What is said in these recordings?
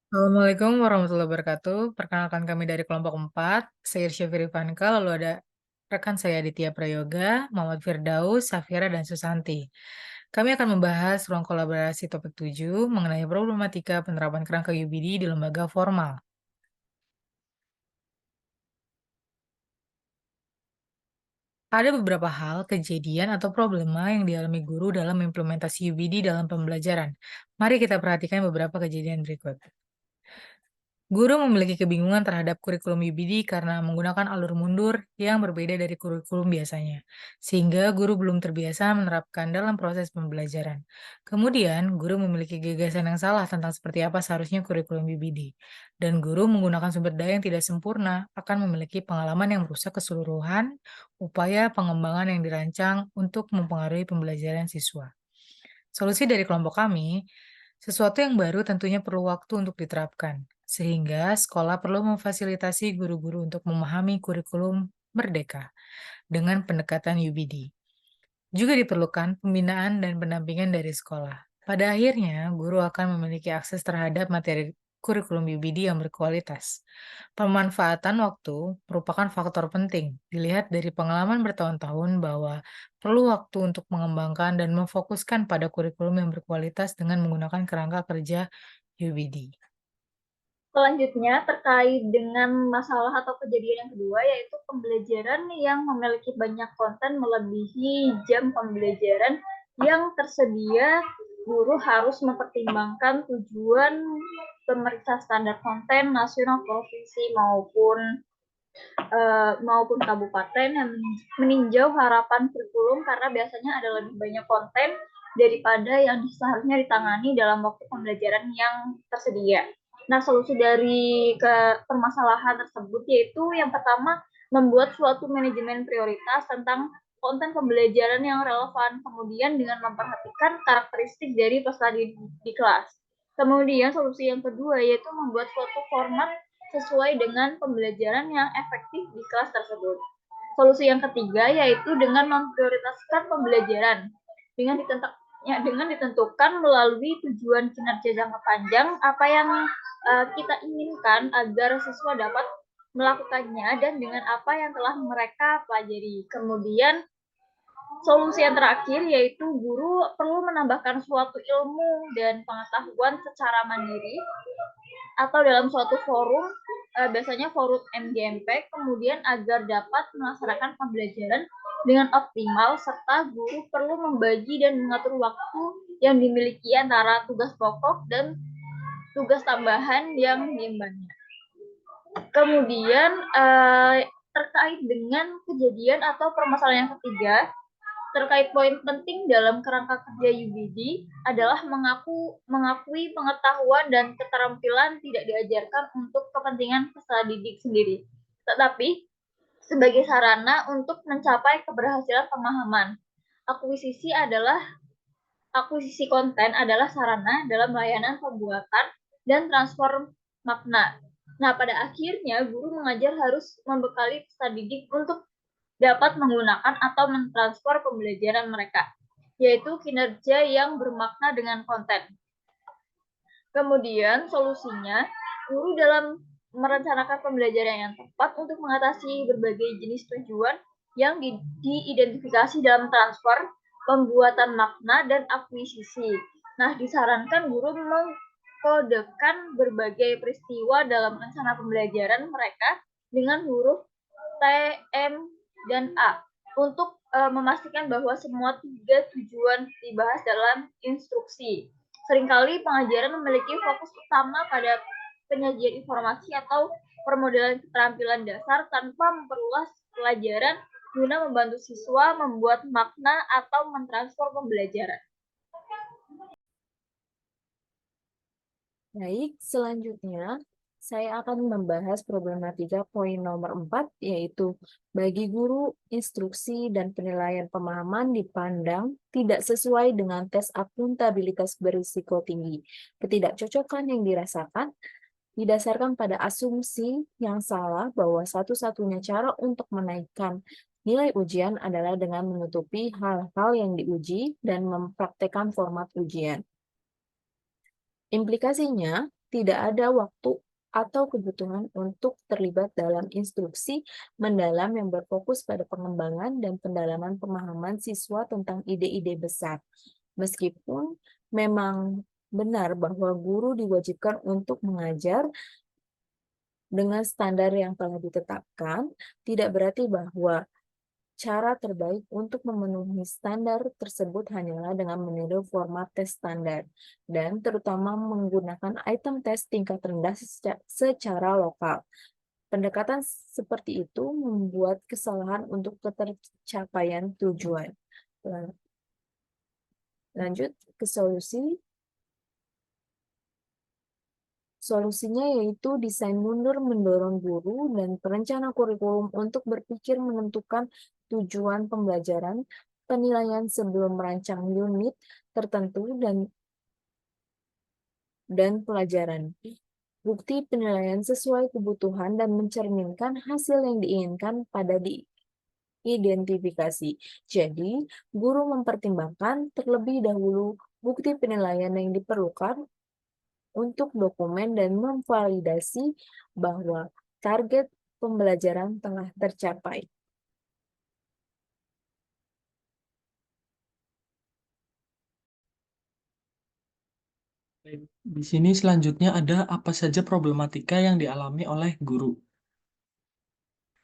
Assalamualaikum warahmatullahi wabarakatuh. Perkenalkan kami dari kelompok 4, saya Syafiri Fanka, lalu ada rekan saya Aditya Prayoga, Muhammad Firdaus, Safira, dan Susanti. Kami akan membahas ruang kolaborasi topik 7 mengenai problematika penerapan kerangka UBD di lembaga formal. Ada beberapa hal, kejadian, atau problema yang dialami guru dalam implementasi UBD dalam pembelajaran. Mari kita perhatikan beberapa kejadian berikut. Guru memiliki kebingungan terhadap kurikulum UBD karena menggunakan alur mundur yang berbeda dari kurikulum biasanya, sehingga guru belum terbiasa menerapkan dalam proses pembelajaran. Kemudian, guru memiliki gagasan yang salah tentang seperti apa seharusnya kurikulum UBD, dan guru menggunakan sumber daya yang tidak sempurna akan memiliki pengalaman yang merusak keseluruhan upaya pengembangan yang dirancang untuk mempengaruhi pembelajaran siswa. Solusi dari kelompok kami, sesuatu yang baru tentunya perlu waktu untuk diterapkan, sehingga sekolah perlu memfasilitasi guru-guru untuk memahami kurikulum merdeka dengan pendekatan UBD. Juga diperlukan pembinaan dan pendampingan dari sekolah. Pada akhirnya, guru akan memiliki akses terhadap materi kurikulum UBD yang berkualitas. Pemanfaatan waktu merupakan faktor penting. Dilihat dari pengalaman bertahun-tahun bahwa perlu waktu untuk mengembangkan dan memfokuskan pada kurikulum yang berkualitas dengan menggunakan kerangka kerja UBD. Selanjutnya, terkait dengan masalah atau kejadian yang kedua, yaitu pembelajaran yang memiliki banyak konten melebihi jam pembelajaran yang tersedia, guru harus mempertimbangkan tujuan pemeriksa standar konten nasional provinsi maupun kabupaten yang meninjau harapan kurikulum karena biasanya ada lebih banyak konten daripada yang seharusnya ditangani dalam waktu pembelajaran yang tersedia. Nah, solusi dari permasalahan tersebut yaitu yang pertama membuat suatu manajemen prioritas tentang konten pembelajaran yang relevan, kemudian dengan memperhatikan karakteristik dari peserta di kelas. Kemudian solusi yang kedua yaitu membuat suatu format sesuai dengan pembelajaran yang efektif di kelas tersebut. Solusi yang ketiga yaitu dengan memprioritaskan pembelajaran dengan ditentukan melalui tujuan kinerja jangka panjang apa yang kita inginkan agar siswa dapat melakukannya dan dengan apa yang telah mereka pelajari. Kemudian solusi yang terakhir yaitu guru perlu menambahkan suatu ilmu dan pengetahuan secara mandiri atau dalam suatu forum, biasanya forum MGMP, kemudian agar dapat melaksanakan pembelajaran dengan optimal, serta guru perlu membagi dan mengatur waktu yang dimiliki antara tugas pokok dan tugas tambahan yang diembannya. Kemudian terkait dengan kejadian atau permasalahan yang ketiga, terkait poin penting dalam kerangka kerja UBD adalah mengakui pengetahuan dan keterampilan tidak diajarkan untuk kepentingan peserta didik sendiri, tetapi sebagai sarana untuk mencapai keberhasilan pemahaman. Akuisisi konten adalah sarana dalam layanan pembuatan dan transfer makna. Nah, pada akhirnya guru mengajar harus membekali peserta didik untuk dapat menggunakan atau mentransfer pembelajaran mereka, yaitu kinerja yang bermakna dengan konten. Kemudian solusinya, guru dalam merencanakan pembelajaran yang tepat untuk mengatasi berbagai jenis tujuan yang diidentifikasi dalam transfer, pembuatan makna, dan akuisisi. Nah, disarankan guru mengkodekan berbagai peristiwa dalam rencana pembelajaran mereka dengan huruf T, M, dan A untuk memastikan bahwa semua tiga tujuan dibahas dalam instruksi. Seringkali pengajaran memiliki fokus utama pada penyajian informasi atau permodalan keterampilan dasar tanpa memperluas pelajaran guna membantu siswa membuat makna atau mentransfer pembelajaran. Baik, selanjutnya saya akan membahas problematika poin nomor 4, yaitu bagi guru, instruksi dan penilaian pemahaman dipandang tidak sesuai dengan tes akuntabilitas berisiko tinggi. Ketidakcocokan yang dirasakan didasarkan pada asumsi yang salah bahwa satu-satunya cara untuk menaikkan nilai ujian adalah dengan menutupi hal-hal yang diuji dan mempraktekkan format ujian. Implikasinya, tidak ada waktu atau kebutuhan untuk terlibat dalam instruksi mendalam yang berfokus pada pengembangan dan pendalaman pemahaman siswa tentang ide-ide besar. Meskipun memang benar bahwa guru diwajibkan untuk mengajar dengan standar yang telah ditetapkan, tidak berarti bahwa cara terbaik untuk memenuhi standar tersebut hanyalah dengan meniru format tes standar, dan terutama menggunakan item tes tingkat rendah secara lokal. Pendekatan seperti itu membuat kesalahan untuk ketercapaian tujuan. Lanjut ke solusi. Solusinya yaitu desain mundur mendorong guru dan perencana kurikulum untuk berpikir menentukan tujuan pembelajaran, penilaian sebelum merancang unit tertentu dan pelajaran. Bukti penilaian sesuai kebutuhan dan mencerminkan hasil yang diinginkan pada diidentifikasi. Jadi, guru mempertimbangkan terlebih dahulu bukti penilaian yang diperlukan untuk dokumen dan memvalidasi bahwa target pembelajaran telah tercapai. Di sini selanjutnya ada apa saja problematika yang dialami oleh guru.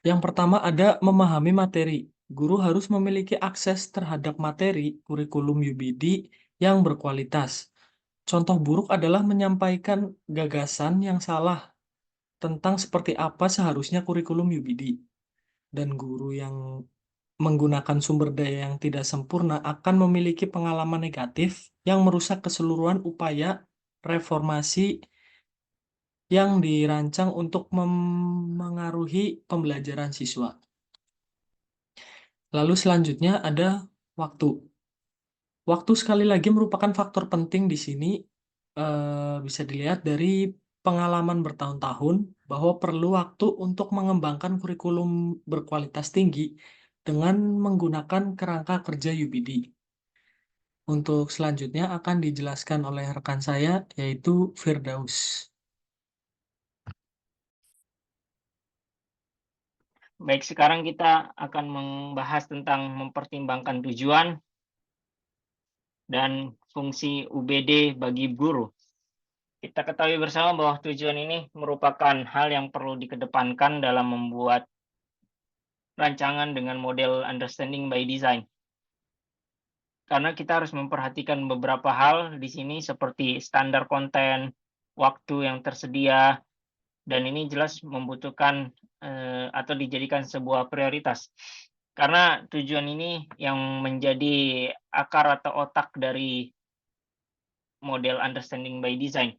Yang pertama ada memahami materi. Guru harus memiliki akses terhadap materi kurikulum UBD yang berkualitas. Contoh buruk adalah menyampaikan gagasan yang salah tentang seperti apa seharusnya kurikulum UBD. Dan guru yang menggunakan sumber daya yang tidak sempurna akan memiliki pengalaman negatif yang merusak keseluruhan upaya reformasi yang dirancang untuk memengaruhi pembelajaran siswa. Lalu selanjutnya ada waktu. Waktu sekali lagi merupakan faktor penting di sini. Bisa dilihat dari pengalaman bertahun-tahun bahwa perlu waktu untuk mengembangkan kurikulum berkualitas tinggi dengan menggunakan kerangka kerja UBD. Untuk selanjutnya akan dijelaskan oleh rekan saya, yaitu Firdaus. Baik, sekarang kita akan membahas tentang mempertimbangkan tujuan dan fungsi UBD bagi guru. Kita ketahui bersama bahwa tujuan ini merupakan hal yang perlu dikedepankan dalam membuat rancangan dengan model understanding by design. Karena kita harus memperhatikan beberapa hal di sini seperti standar konten, waktu yang tersedia, dan ini jelas membutuhkan atau dijadikan sebuah prioritas. Karena tujuan ini yang menjadi akar atau otak dari model understanding by design.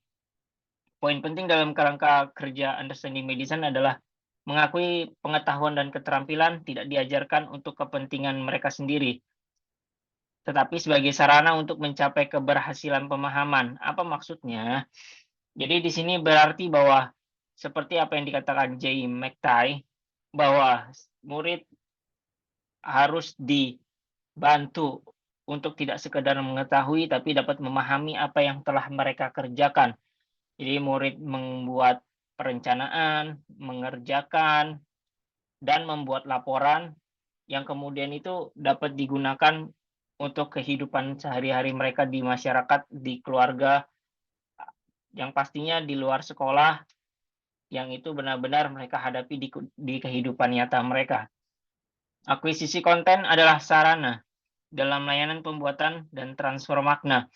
Poin penting dalam kerangka kerja understanding by design adalah mengakui pengetahuan dan keterampilan tidak diajarkan untuk kepentingan mereka sendiri, tetapi sebagai sarana untuk mencapai keberhasilan pemahaman. Apa maksudnya? Jadi di sini berarti bahwa seperti apa yang dikatakan J. McTighe, bahwa murid harus dibantu untuk tidak sekedar mengetahui tapi dapat memahami apa yang telah mereka kerjakan. Jadi murid membuat perencanaan, mengerjakan, dan membuat laporan yang kemudian itu dapat digunakan untuk kehidupan sehari-hari mereka di masyarakat, di keluarga, yang pastinya di luar sekolah, yang itu benar-benar mereka hadapi di kehidupan nyata mereka. Akuisisi konten adalah sarana dalam layanan pembuatan dan transfer makna.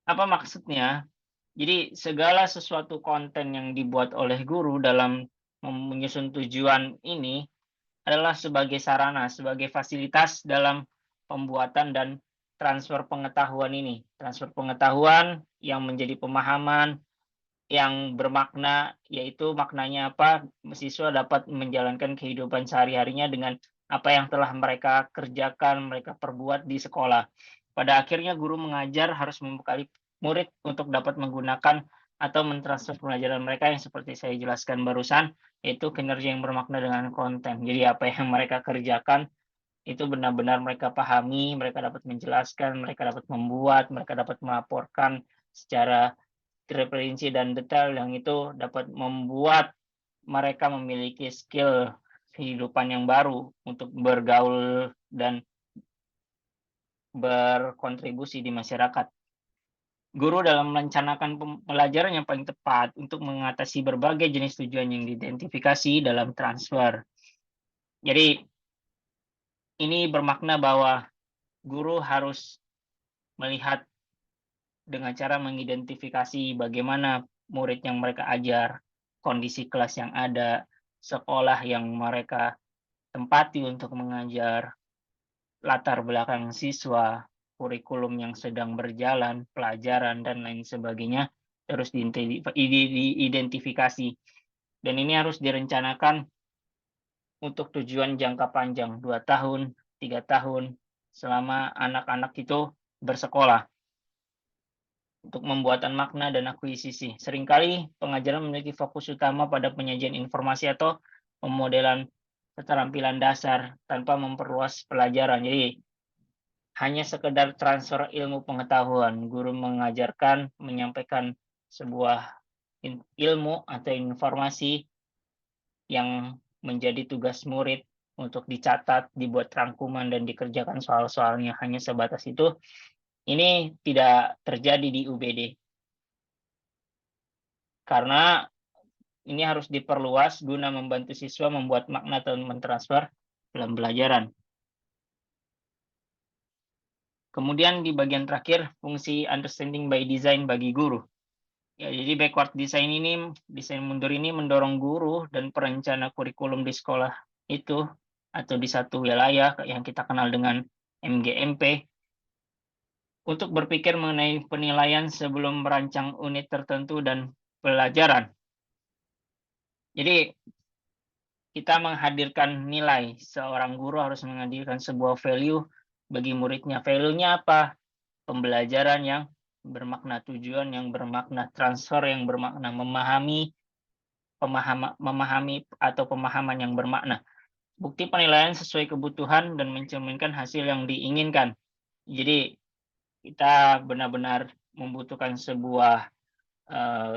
Apa maksudnya? Jadi segala sesuatu konten yang dibuat oleh guru dalam menyusun tujuan ini adalah sebagai sarana, sebagai fasilitas dalam pembuatan dan transfer pengetahuan ini. Transfer pengetahuan yang menjadi pemahaman yang bermakna, yaitu maknanya apa? Siswa dapat menjalankan kehidupan sehari-harinya dengan apa yang telah mereka kerjakan, mereka perbuat di sekolah. Pada akhirnya guru mengajar harus membekali murid untuk dapat menggunakan atau mentransfer pelajaran mereka yang seperti saya jelaskan barusan, yaitu kinerja yang bermakna dengan konten. Jadi apa yang mereka kerjakan itu benar-benar mereka pahami, mereka dapat menjelaskan, mereka dapat membuat, mereka dapat melaporkan secara terperinci dan detail yang itu dapat membuat mereka memiliki skill kehidupan yang baru untuk bergaul dan berkontribusi di masyarakat. Guru dalam merencanakan pelajaran yang paling tepat untuk mengatasi berbagai jenis tujuan yang diidentifikasi dalam transfer. Jadi, ini bermakna bahwa guru harus melihat dengan cara mengidentifikasi bagaimana murid yang mereka ajar, kondisi kelas yang ada, sekolah yang mereka tempati untuk mengajar, latar belakang siswa, kurikulum yang sedang berjalan, pelajaran, dan lain sebagainya terus diidentifikasi. Dan ini harus direncanakan untuk tujuan jangka panjang, 2 tahun, 3 tahun, selama anak-anak itu bersekolah untuk pembuatan makna dan akuisisi. Seringkali pengajaran memiliki fokus utama pada penyajian informasi atau pemodelan keterampilan dasar tanpa memperluas pelajaran. Jadi, hanya sekedar transfer ilmu pengetahuan. Guru mengajarkan, menyampaikan sebuah ilmu atau informasi yang menjadi tugas murid untuk dicatat, dibuat rangkuman, dan dikerjakan soal-soalnya hanya sebatas itu. Ini tidak terjadi di UBD. Karena ini harus diperluas guna membantu siswa membuat makna atau mentransfer dalam pelajaran. Kemudian di bagian terakhir, fungsi understanding by design bagi guru. Ya, jadi backward design ini, desain mundur ini mendorong guru dan perencana kurikulum di sekolah itu atau di satu wilayah yang kita kenal dengan MGMP untuk berpikir mengenai penilaian sebelum merancang unit tertentu dan pelajaran. Jadi kita menghadirkan nilai, seorang guru harus menghadirkan sebuah value bagi muridnya. Value-nya apa? Pembelajaran yang bermakna, tujuan yang bermakna, transfer yang bermakna, memahami atau pemahaman yang bermakna. Bukti penilaian sesuai kebutuhan dan mencerminkan hasil yang diinginkan. Jadi kita benar-benar membutuhkan sebuah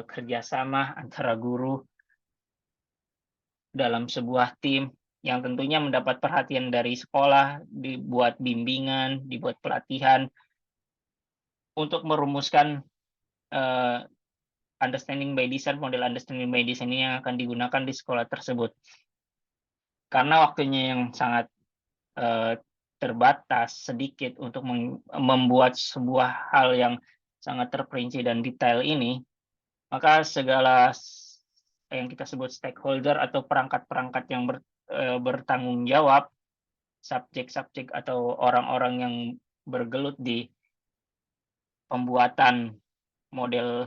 kerjasama antara guru dalam sebuah tim yang tentunya mendapat perhatian dari sekolah, dibuat bimbingan, dibuat pelatihan untuk merumuskan understanding by design, model understanding by design ini yang akan digunakan di sekolah tersebut. Karena waktunya yang sangat terbatas, sedikit untuk membuat sebuah hal yang sangat terperinci dan detail ini, maka segala yang kita sebut stakeholder atau perangkat-perangkat yang bertanggung jawab, subjek-subjek atau orang-orang yang bergelut di pembuatan model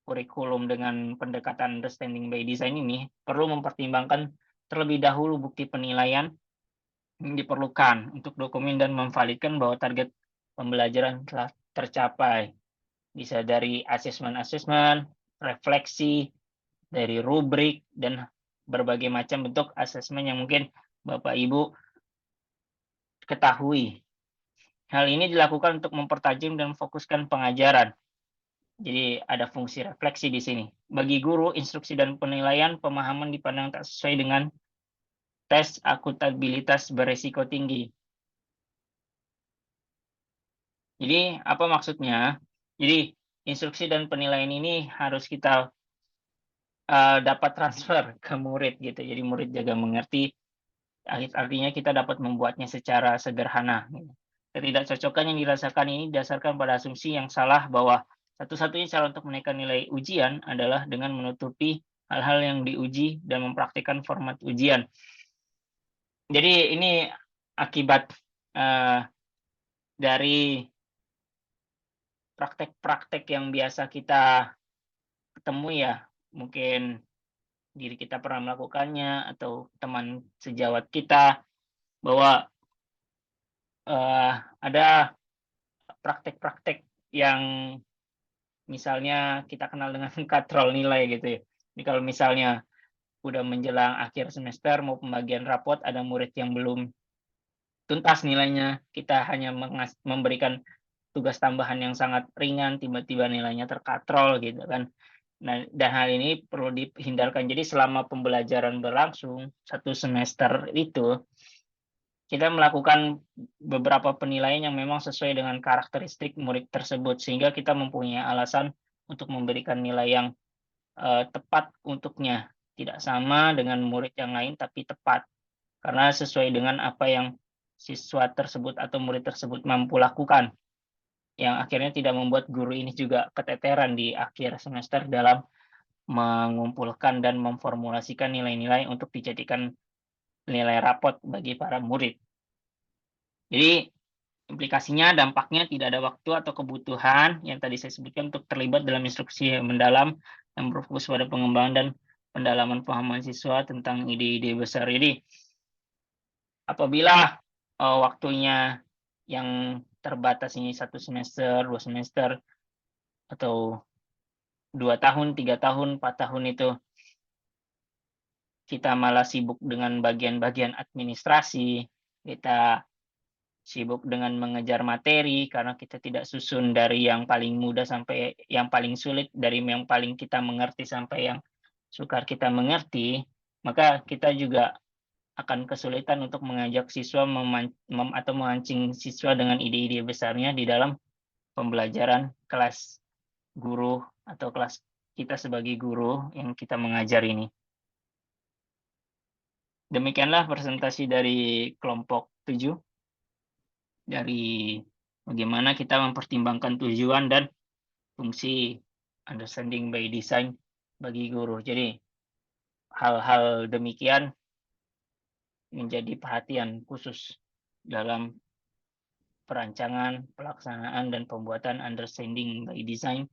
kurikulum dengan pendekatan understanding by design ini perlu mempertimbangkan terlebih dahulu bukti penilaian yang diperlukan untuk dokumen dan memvalidkan bahwa target pembelajaran telah tercapai. Bisa dari asesmen-asesmen, refleksi, dari rubrik, dan berbagai macam bentuk asesmen yang mungkin Bapak Ibu ketahui. Hal ini dilakukan untuk mempertajam dan memfokuskan pengajaran. Jadi ada fungsi refleksi di sini. Bagi guru, instruksi dan penilaian pemahaman dipandang tak sesuai dengan tes akuntabilitas beresiko tinggi. Jadi apa maksudnya? Jadi instruksi dan penilaian ini harus kita dapat transfer ke murid gitu. Jadi murid juga mengerti, artinya kita dapat membuatnya secara sederhana. Ketidakcocokan yang dirasakan ini didasarkan pada asumsi yang salah bahwa satu-satunya cara untuk menaikkan nilai ujian adalah dengan menutupi hal-hal yang diuji dan mempraktikkan format ujian. Jadi ini akibat dari praktek-praktek yang biasa kita ketemu ya, mungkin diri kita pernah melakukannya atau teman sejawat kita, bahwa ada praktek-praktek yang misalnya kita kenal dengan katrol nilai gitu ya. Jadi kalau misalnya udah menjelang akhir semester mau pembagian rapot, ada murid yang belum tuntas nilainya, kita hanya memberikan tugas tambahan yang sangat ringan, tiba-tiba nilainya terkatrol gitu kan. Nah, dan hal ini perlu dihindarkan. Jadi selama pembelajaran berlangsung 1 semester itu, kita melakukan beberapa penilaian yang memang sesuai dengan karakteristik murid tersebut, sehingga kita mempunyai alasan untuk memberikan nilai yang tepat untuknya. Tidak sama dengan murid yang lain, tapi tepat. Karena sesuai dengan apa yang siswa tersebut atau murid tersebut mampu lakukan. Yang akhirnya tidak membuat guru ini juga keteteran di akhir semester dalam mengumpulkan dan memformulasikan nilai-nilai untuk dijadikan nilai rapot bagi para murid. Jadi implikasinya, dampaknya tidak ada waktu atau kebutuhan yang tadi saya sebutkan untuk terlibat dalam instruksi yang mendalam yang berfokus pada pengembangan dan pendalaman pemahaman siswa tentang ide-ide besar. Jadi apabila waktunya yang terbatas ini 1 semester, 2 semester, atau 2 tahun, 3 tahun, 4 tahun itu kita malah sibuk dengan bagian-bagian administrasi, kita sibuk dengan mengejar materi karena kita tidak susun dari yang paling mudah sampai yang paling sulit, dari yang paling kita mengerti sampai yang sukar kita mengerti, maka kita juga akan kesulitan untuk mengajak siswa atau memancing siswa dengan ide-ide besarnya di dalam pembelajaran kelas guru atau kelas kita sebagai guru yang kita mengajar ini. Demikianlah presentasi dari kelompok 7, dari bagaimana kita mempertimbangkan tujuan dan fungsi understanding by design bagi guru. Jadi hal-hal demikian menjadi perhatian khusus dalam perancangan, pelaksanaan, dan pembuatan understanding by design.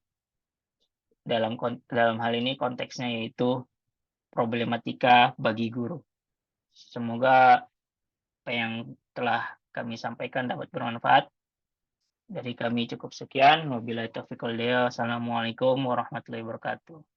Dalam hal ini konteksnya yaitu problematika bagi guru. Semoga apa yang telah kami sampaikan dapat bermanfaat. Dari kami cukup sekian. Wabillahi taufiq wal hidayah. Assalamualaikum warahmatullahi wabarakatuh.